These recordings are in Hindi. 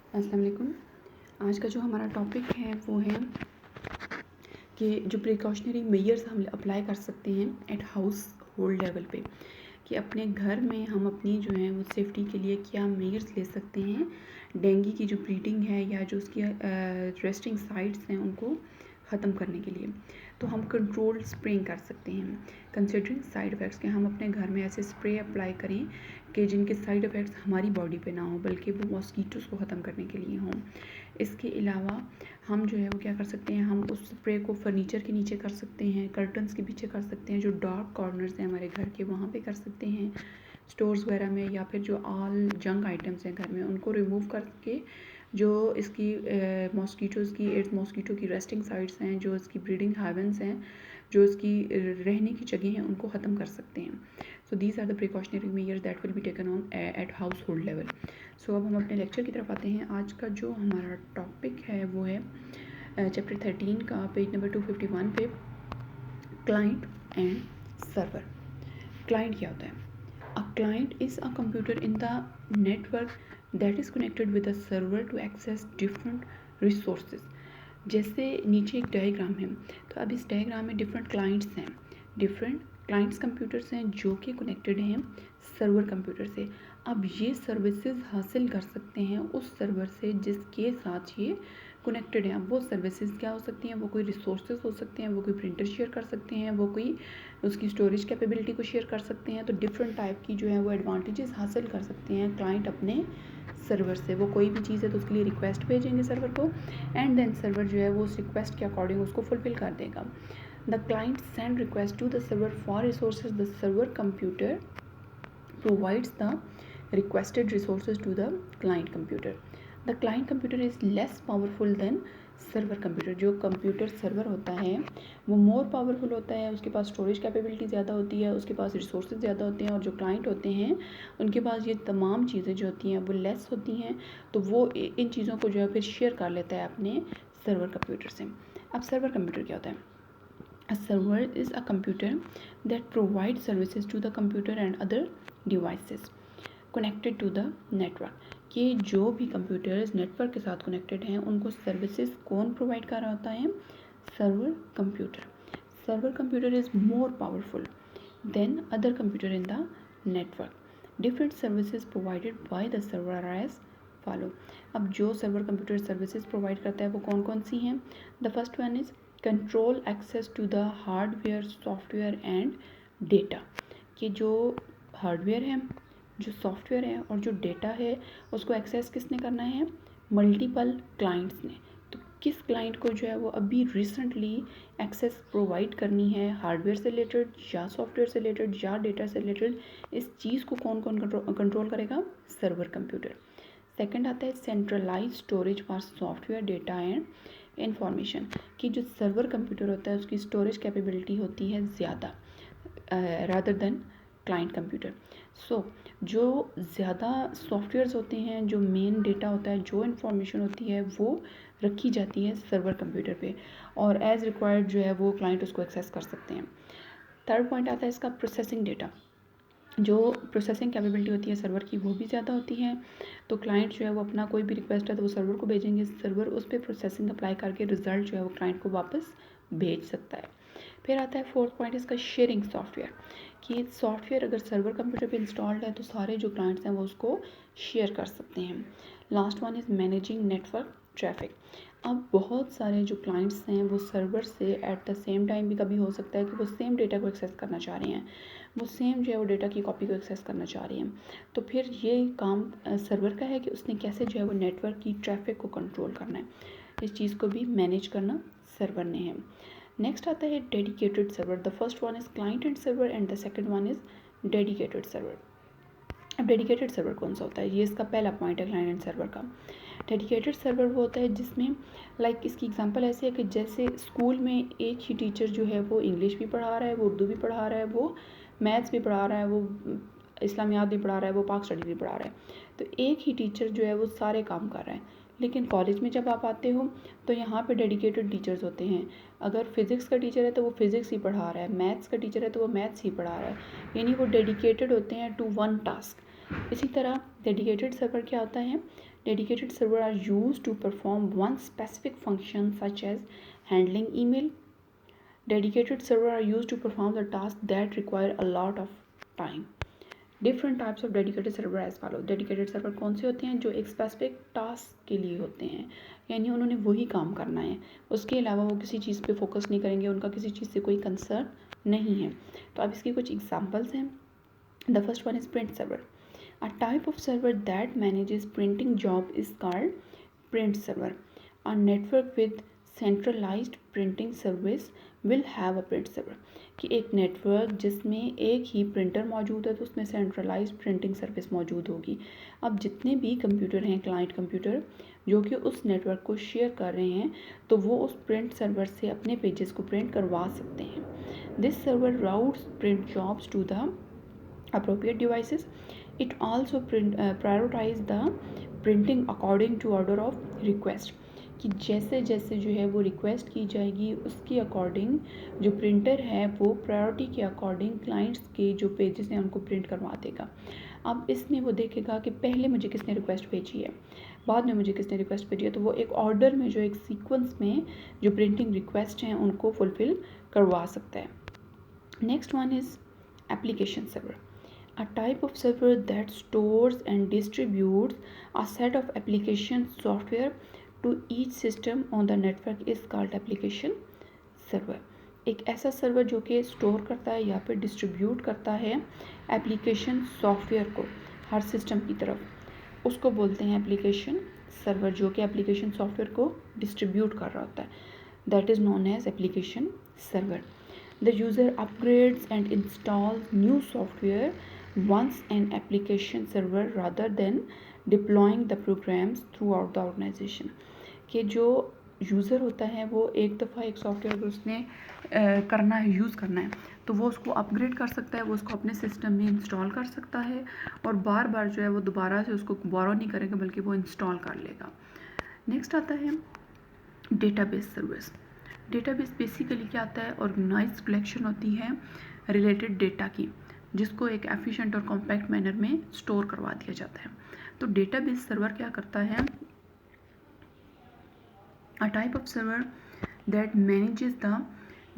अस्सलाम वालेकुम। आज का जो हमारा टॉपिक है वो है कि जो प्रिकॉशनरी मेजर्स हम अप्लाई कर सकते हैं एट हाउस होल्ड लेवल पे, कि अपने घर में हम अपनी जो है वो सेफ्टी के लिए क्या मेजर्स ले सकते हैं डेंगू की जो ब्रीडिंग है या जो उसकी रेस्टिंग साइट्स हैं उनको ख़त्म करने के लिए। तो हम कंट्रोल्ड स्प्रेइंग कर सकते हैं कंसिडरिंग साइड इफ़ेक्ट्स के। हम अपने घर में ऐसे स्प्रे अप्लाई करें कि जिनके साइड इफ़ेक्ट्स हमारी बॉडी पे ना हो बल्कि वो मॉस्कीटोज़ को ख़त्म करने के लिए हों। इसके अलावा हम जो है वो क्या कर सकते हैं, हम उस स्प्रे को फर्नीचर के नीचे कर सकते हैं, कर्टन्स के पीछे कर सकते हैं, जो डार्क कॉर्नर्स हैं हमारे घर के वहाँ पे कर सकते हैं, स्टोर्स वगैरह में, या फिर जो ऑल जंक आइटम्स हैं घर में उनको रिमूव करके जो इसकी मॉस्कीटोज़ की एड्स मॉस्कीटो की रेस्टिंग साइट्स हैं, जो इसकी ब्रीडिंग हेवन्स हैं, जो इसकी रहने की जगह हैं, उनको ख़त्म कर सकते हैं। So these are the precautionary measures that will be taken on at household level. So अब हम अपने लेक्चर की तरफ आते हैं। आज का जो हमारा टॉपिक है वो है चैप्टर 13 का पेज नंबर 251 पे, क्लाइंट एंड सर्वर। क्लाइंट क्या होता है? A client is a computer in the network that is connected with a server to access different resources. जैसे नीचे एक डायग्राम है, तो अब इस डायग्राम में डिफरेंट क्लाइंट्स हैं, डिफरेंट क्लाइंट्स कंप्यूटर्स हैं जो कि कनेक्टेड हैं सर्वर कंप्यूटर से। अब ये सर्विसेज हासिल कर सकते हैं उस सर्वर से जिसके साथ ये कनेक्टेड हैं। अब वो सर्विसेज क्या हो सकती हैं? वो कोई रिसोर्सेज हो सकते हैं, वो कोई प्रिंटर शेयर कर सकते हैं, वो कोई उसकी स्टोरेज कैपेबिलिटी को शेयर कर सकते हैं। तो डिफरेंट टाइप की जो है वो एडवांटेजेस हासिल कर सकते हैं क्लाइंट अपने सर्वर से। वो कोई भी चीज़ है तो उसके लिए रिक्वेस्ट भेजेंगे सर्वर को, एंड देन सर्वर जो है वो उस रिक्वेस्ट के अकॉर्डिंग उसको फुलफिल कर देगा। The client send request to the server for resources, the server computer provides the requested resources to the client computer. The client computer is less powerful than server computer. जो कंप्यूटर सर्वर होता है वो मोर पावरफुल होता है, उसके पास स्टोरेज कैपेबिलिटी ज़्यादा होती है, उसके पास रिसोर्सेज ज़्यादा होते हैं, और जो क्लाइंट होते हैं उनके पास ये तमाम चीज़ें जो होती हैं वो लेस होती हैं। तो वो इन चीज़ों को जो है फिर शेयर कर लेता है अपने सर्वर कंप्यूटर से। अब सर्वर कंप्यूटर क्या होता है? A server is a computer that provides services to the computer and other devices connected to the network। कि जो भी कंप्यूटर्स नेटवर्क के साथ कनेक्टेड हैं उनको सर्विसेज कौन प्रोवाइड कर रहा होता है? Server computer. Server computer is more powerful than other computer in the network. Different services provided by the server are as follow. अब जो सर्वर कंप्यूटर सर्विसेज प्रोवाइड करता है वो कौन कौन सी हैं? The first one is control access to the hardware, software and data. कि जो हार्डवेयर है, जो सॉफ्टवेयर है और जो डेटा है उसको एक्सेस किसने करना है? मल्टीपल क्लाइंट्स ने। तो किस क्लाइंट को जो है वो अभी रिसेंटली एक्सेस प्रोवाइड करनी है हार्डवेयर से रिलेटेड या सॉफ्टवेयर से रिलेटेड या डेटा से रिलेटेड, इस चीज़ को कौन कौन कंट्रोल करेगा? Server computer. सेकंड आता है centralise storage for software, data and information. कि जो सर्वर कंप्यूटर होता है उसकी स्टोरेज कैपेबिलिटी होती है ज़्यादा रादर देन क्लाइंट कंप्यूटर। सो जो ज़्यादा सॉफ्टवेयर्स होते हैं, जो मेन डेटा होता है, जो इन्फॉर्मेशन होती है वो रखी जाती है सर्वर कंप्यूटर पे, और एज़ रिक्वायर्ड जो है वो क्लाइंट उसको एक्सेस कर सकते हैं। थर्ड पॉइंट आता है इसका प्रोसेसिंग डेटा। जो प्रोसेसिंग कैपेबिलिटी होती है सर्वर की वो भी ज़्यादा होती है। तो क्लाइंट जो है वो अपना कोई भी रिक्वेस्ट है तो वो सर्वर को भेजेंगे, सर्वर उस पर प्रोसेसिंग अप्लाई करके रिजल्ट जो है वो क्लाइंट को वापस भेज सकता है। फिर आता है फोर्थ पॉइंट इसका शेयरिंग सॉफ्टवेयर। कि सॉफ्टवेयर अगर सर्वर कंप्यूटर पे इंस्टॉल्ड है तो सारे जो क्लाइंट्स हैं वो उसको शेयर कर सकते हैं। Last one is managing network traffic. अब बहुत सारे जो क्लाइंट्स हैं वो सर्वर से एट द सेम टाइम भी कभी हो सकता है कि वो सेम डेटा को एक्सेस करना चाह रहे हैं, वो सेम जो है वो डेटा की कॉपी को एक्सेस करना चाह रही हैं। तो फिर ये काम सर्वर का है कि उसने कैसे जो है वो नेटवर्क की ट्रैफिक को कंट्रोल करना है, इस चीज़ को भी मैनेज करना सर्वर ने है। नेक्स्ट आता है dedicated server. The first one is client and server and the second one is dedicated server. अब डेडिकेटेड सर्वर कौन सा होता है? ये इसका पहला पॉइंट है क्लाइंट एंड सर्वर का। डेडिकेटेड सर्वर वो होता है जिसमें लाइक इसकी एग्जांपल ऐसे है कि जैसे स्कूल में एक ही टीचर जो है वो इंग्लिश भी पढ़ा रहा है, वो उर्दू भी पढ़ा रहा है, वो मैथ्स भी पढ़ा रहा है, वो इस्लामियात भी पढ़ा रहा है, वो पाक स्टडी भी पढ़ा रहा है। तो एक ही टीचर जो है वो सारे काम कर रहा है। लेकिन कॉलेज में जब आप आते हो तो यहाँ पे डेडिकेटेड टीचर्स होते हैं। अगर फिज़िक्स का टीचर है तो वो फिज़िक्स ही पढ़ा रहा है, मैथ्स का टीचर है तो वो मैथ्स ही पढ़ा रहा है, यानी वो डेडिकेटेड होते हैं टू वन टास्क। इसी तरह डेडिकेटेड सर्वर क्या होता है? Dedicated server are used to perform one specific function such as handling email. Dedicated server are used to perform the tasks that require a lot of time. Different types of dedicated server as follow. Dedicated serवर कौन से होते हैं? जो एक स्पेसिफिक टास्क के लिए होते हैं, यानी उन्होंने वही काम करना है, उसके अलावा वो किसी चीज़ पे फोकस नहीं करेंगे, उनका किसी चीज़ से कोई कंसर्न नहीं है। तो अब इसकी कुछ एग्जांपल्स हैं। The first one is print server. A type of server that manages printing job is called print server. A network with centralized printing service will have a print server. कि एक नेटवर्क जिसमें एक ही प्रिंटर मौजूद है तो उसमें सेंट्रलाइज्ड प्रिंटिंग सर्विस मौजूद होगी। अब जितने भी कंप्यूटर हैं, क्लाइंट कंप्यूटर, जो कि उस नेटवर्क को शेयर कर रहे हैं, तो वो उस प्रिंट सर्वर से अपने पेजेस को प्रिंट करवा सकते हैं। This server routes print jobs to the appropriate devices. It also prioritize the printing according to order of request. कि जैसे जैसे जो है वो रिक्वेस्ट की जाएगी उसके अकॉर्डिंग जो प्रिंटर है वो प्रायोरिटी के अकॉर्डिंग क्लाइंट्स के जो पेजेस हैं उनको प्रिंट करवा देगा। अब इसमें वो देखेगा कि पहले मुझे किसने रिक्वेस्ट भेजी है, बाद में मुझे किसने रिक्वेस्ट भेजी है, तो वो एक ऑर्डर में जो एक सीक्वेंस में जो प्रिंटिंग रिक्वेस्ट हैं उनको फुलफिल करवा सकता है। Next one is application server. A type of server that stores and distributes a set of application software to each system on the network is called application server. एक ऐसा सर्वर जो कि स्टोर करता है या फिर डिस्ट्रीब्यूट करता है एप्लीकेशन सॉफ्टवेयर को हर सिस्टम की तरफ, उसको बोलते हैं एप्लीकेशन सर्वर, जो कि एप्लीकेशन सॉफ्टवेयर को डिस्ट्रीब्यूट कर रहा होता है। That is known as application server. The user upgrades and installs new software once an application server rather than deploying the programs throughout the organization. कि जो यूज़र होता है वो एक दफ़ा एक सॉफ्टवेयर उसने करना है, यूज़ करना है, तो वो उसको अपग्रेड कर सकता है, वो उसको अपने सिस्टम में इंस्टॉल कर सकता है और बार बार जो है वो दोबारा से उसको बोरो नहीं करेगा बल्कि वो इंस्टॉल कर लेगा। नेक्स्ट आता है डेटाबेस सर्विस। डेटाबेस बेसिकली क्या आता है? ऑर्गेनाइज्ड कलेक्शन होती है रिलेटेड डेटा की, जिसको एक एफिशिएंट और कॉम्पैक्ट मैनर में स्टोर करवा दिया जाता है। तो डेटाबेस सर्वर क्या करता है? A type of server that manages the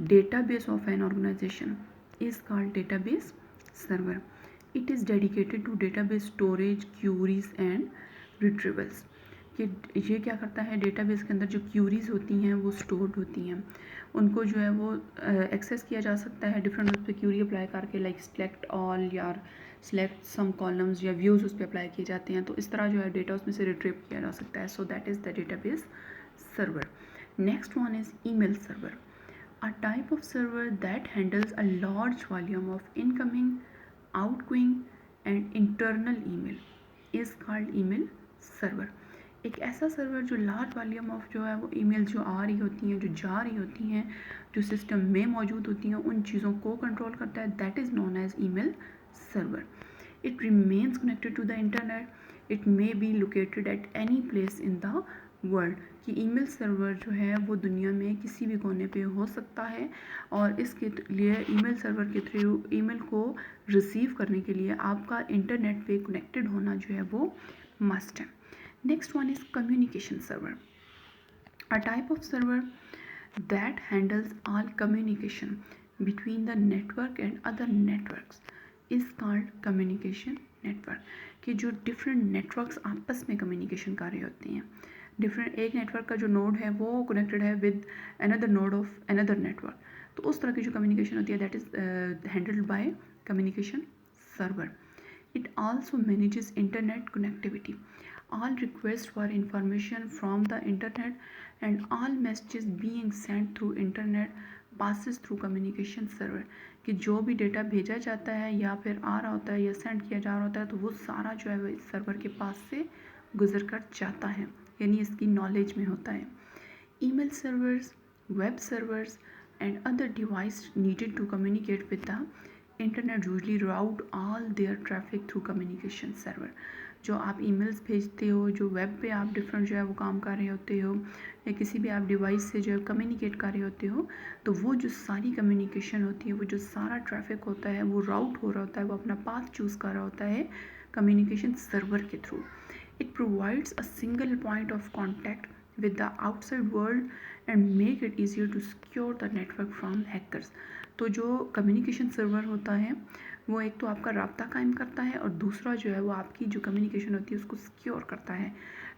database of an organization is called database server. It is dedicated to database storage, queries and retrievals. कि ये क्या करता है? डेटाबेस के अंदर जो क्यूरीज होती हैं वो स्टोर्ड होती हैं, उनको जो है वो एक्सेस किया जा सकता है डिफरेंट उस पर क्यूरी अप्लाई करके, लाइक सेलेक्ट ऑल या सेलेक्ट सम कॉलम्स या व्यूज़ उस पर अप्लाई किए जाते हैं, तो इस तरह जो है डेटा उसमें से रिट्रीव किया जा सकता है। So that is the database server. Next one is email server. A type of server that handles a large volume of incoming, outgoing and internal email is called email server. एक ऐसा सर्वर जो लार्ज वॉल्यूम ऑफ जो है वो ईमेल जो आ रही होती हैं, जो जा रही होती हैं, जो सिस्टम में मौजूद होती हैं, उन चीज़ों को कंट्रोल करता है. That is known as email server. It remains connected to the internet. It may be located at any place in the world. कि ईमेल सर्वर जो है वो दुनिया में किसी भी कोने पे हो सकता है और इसके लिए ईमेल सर्वर के थ्रू ईमेल को रिसीव करने के लिए आपका इंटरनेट पे कनेक्टेड होना जो है वो मस्ट है. Next one is communication server. A type of server that handles all communication between the network and other networks is called communication network. कि जो different networks आपस में communication कर रहे होते हैं, different एक network का जो node है वो connected है with another node of another network, तो उस तरह की जो communication होती है that is handled by communication server. It also manages internet connectivity. All requests for information from the internet and all messages being sent through internet passes through communication server. कि जो भी डेटा भेजा जाता है या फिर आ रहा होता है या सेंड किया जा रहा होता है तो वो सारा जो है वो इस सर्वर के पास से गुजर कर जाता है, यानी इसकी नॉलेज में होता है. Email servers, web servers and other device needed to communicate with the internet usually route all their traffic through communication server. जो आप ईमेल्स भेजते हो, जो वेब पे आप डिफरेंट जो है वो काम कर रहे होते हो या किसी भी आप डिवाइस से जो है कम्युनिकेट कर रहे होते हो, तो वो जो सारी कम्युनिकेशन होती है, वो जो सारा ट्रैफिक होता है वो राउट हो रहा होता है, वो अपना पाथ चूज़ कर रहा होता है कम्युनिकेशन सर्वर के through. It provides a single point of contact with the outside world and make it easier to secure the network from hackers। तो जो कम्युनिकेशन सर्वर होता है वो एक तो आपका राब्ता कायम करता है और दूसरा जो है वो आपकी जो कम्युनिकेशन होती है उसको सिक्योर करता है।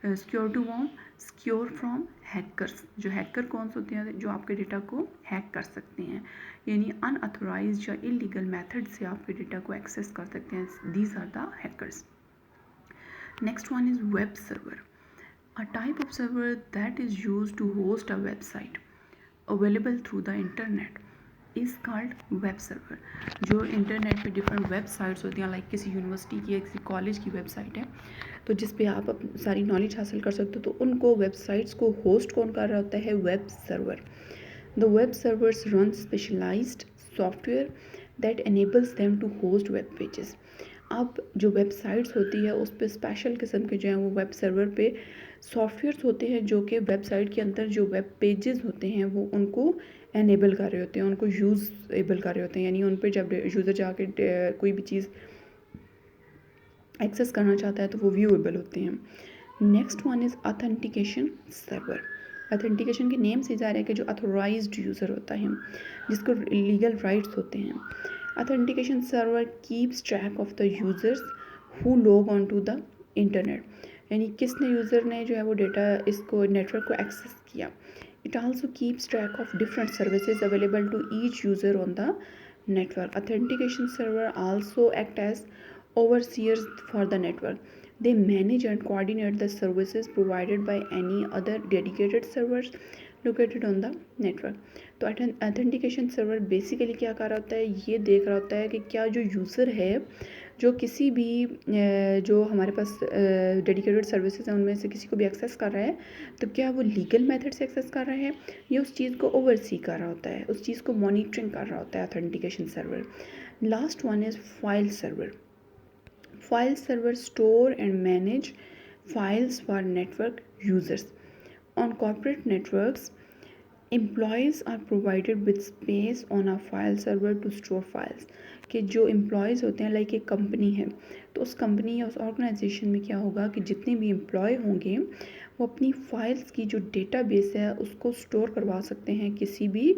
Secure to worm secure from hackers. जो हैकर कौन से होते हैं जो आपके डेटा को हैक कर सकते हैं, यानी अनऑथोराइज्ड या इलीगल मेथड से आपके डेटा को एक्सेस कर सकते हैं। These are the hackers. Next one is web server. A type of server that is used to host a website available through the internet is called web server। जो इंटरनेट पे डिफरेंट वेबसाइट्स होती हैं, लाइक किसी यूनिवर्सिटी की या किसी कॉलेज की वेबसाइट है तो जिस पे आप सारी नॉलेज हासिल कर सकते हो, तो उनको वेबसाइट्स को होस्ट कौन कर रहा होता है? Web server. The web servers run specialised software that enables them to host web pages। अब जो वेबसाइट्स होती है उस पर स्पेशल किस्म के जो हैं वो वेब सर्वर पे सॉफ्टवेयर्स होते हैं जो कि वेबसाइट के अंदर जो वेब पेजेस होते हैं वो उनको एनेबल कर रहे होते हैं, उनको यूज़ेबल कर रहे होते हैं, यानी उन पर जब यूज़र जाके कोई भी चीज़ एक्सेस करना चाहता है तो वो व्यूएबल होते हैं। Next one is authentication server. Authentication के नेम से जा रहा है कि जो अथोराइज्ड यूज़र होता है जिसको लीगल राइट्स होते हैं। Authentication server keeps track of the users who log on to the internet, यानी किसने यूज़र ने जो है वो डेटा इसको नेटवर्क को एक्सेस किया। It also keeps track of different services available to each user on the network। Authentication server also act as overseers for the network। They manage and coordinate the services provided by any other dedicated servers located on the network। तो ऑथेंटिकेशन सर्वर बेसिकली क्या कर रहा होता है? ये देख रहा होता है कि क्या जो यूज़र है जो किसी भी जो हमारे पास डेडिकेटेड सर्विसेज हैं उनमें से किसी को भी एक्सेस कर रहा है तो क्या वो लीगल मेथड से एक्सेस कर रहा है या उस चीज़ को ओवरसी कर रहा होता है, उस चीज़ को मॉनिटरिंग कर रहा होता है authentication server. Last one is file server. File server store and manage files for network users. On corporate networks employees are provided with space on a file server to store files. कि जो एम्प्लॉयज़ होते हैं, लाइक एक कंपनी है तो उस कंपनी या उस ऑर्गेनाइजेशन में क्या होगा कि जितने भी एम्प्लॉय होंगे वो अपनी फाइल्स की जो डेटाबेस है उसको स्टोर करवा सकते हैं किसी भी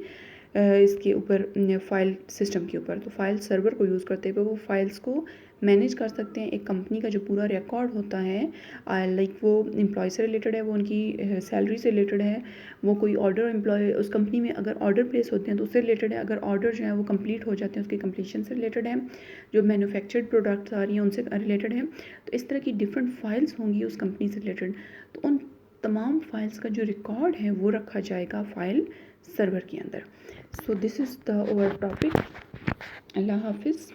इसके ऊपर फाइल सिस्टम के ऊपर। तो फाइल सर्वर को यूज़ करते हुए वो फाइल्स को मैनेज कर सकते हैं। एक कंपनी का जो पूरा रिकॉर्ड होता है लाइक वो एम्प्लॉय से रिलेटेड है, वो उनकी सैलरी से रिलेटेड है, वो कोई ऑर्डर एम्प्लॉय उस कंपनी में अगर ऑर्डर प्लेस होते हैं तो उससे रिलेटेड है, अगर ऑर्डर जो है वो कंप्लीट हो जाते हैं उसके कंप्लीशन से रिलेटेड है, जो मैन्युफैक्चर्ड प्रोडक्ट्स आ रही हैं उनसे रिलेटेड है। तो इस तरह की डिफरेंट फाइल्स होंगी उस कंपनी से रिलेटेड, तो उन तमाम फाइल्स का जो रिकॉर्ड है वो रखा जाएगा फाइल सर्वर के अंदर। So this is the over topic. अल्लाह हाफिज़।